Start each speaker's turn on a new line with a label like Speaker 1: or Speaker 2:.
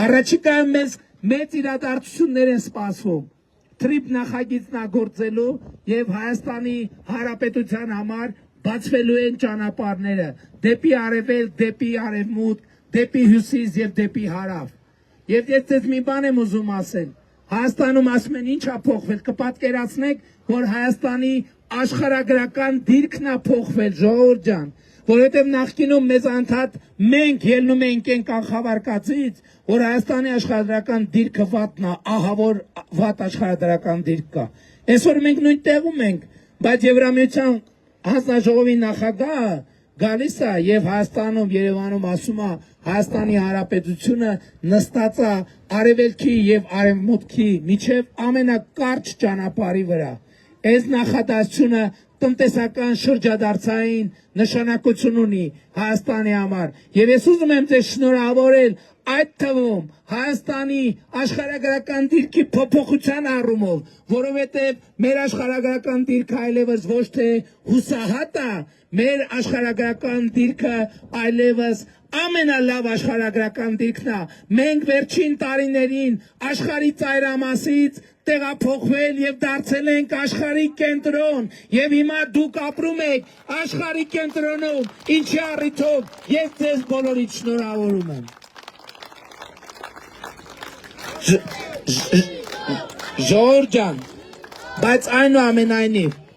Speaker 1: Առաջիկայում մեզ մեծ իրադարձություններ են սպասվում։ Թրիպ նախագիծնագործելու եւ Հայաստանի Հանրապետության համար բացվելու են ճանապարհները դեպի արևելք, դեպի արևմուտք, դեպի հյուսիս եւ դեպի հարավ։ Եվ ես ձեզ մի բան եմ ուզում ասել։ Հայաստանում ասում են ինչ է փոխվել, կպատկերացնեք, որ Հայաստանի աշխարհագրական դիրքն է փոխվել, ժողովուրդ ջան, որովհետև նախկինում մեզ անդադ մենք ելնում ենք այն կանխավարկածից, որ Հայաստանի աշխարհագրական դիրքը վատն է, ահա որ վատ աշխարհագրական դիրք կա։ Այսօր մենք նույն տեղում ենք, բայց Եվրամիության հանձնաժողովի նախագահը գալիս է եւ Հայաստանում, Երևանում ասում է Հայաստանի Հանրապետությունը նստած է արևելքի եւ արևմուտքի միջև ամենակարճ ճանապարհի վրա։ Այս նախադասությունը տնտեսական շրջադարձային նշանակություն ունի Հայաստանի համար եւ ես ուզում եմ ձեզ շնորհավորել այդ թվում Հայաստանի աշխարհագրական դիրքի փոփոխության առումով, որովհետեւ մեր աշխարհագրական դիրքը այլևս ոչ թե հուսահատ է, մեր աշխարհագրական դիրքը այլևս ամենալավ աշխարհագրական դիրքն է։ Մենք վերջին տարիներին աշխարհի ծայրամասից տեղափոխվել եւ դարձել ենք աշխարհի կենտրոն եւ հիմա դուք ապրում եք աշխարհի կենտրոնում, ինչի առիթով ես ձեզ բոլորիդ շնորհավորում եմ։ Ժողովուրդ ջան, բայց այնուամենայնիվ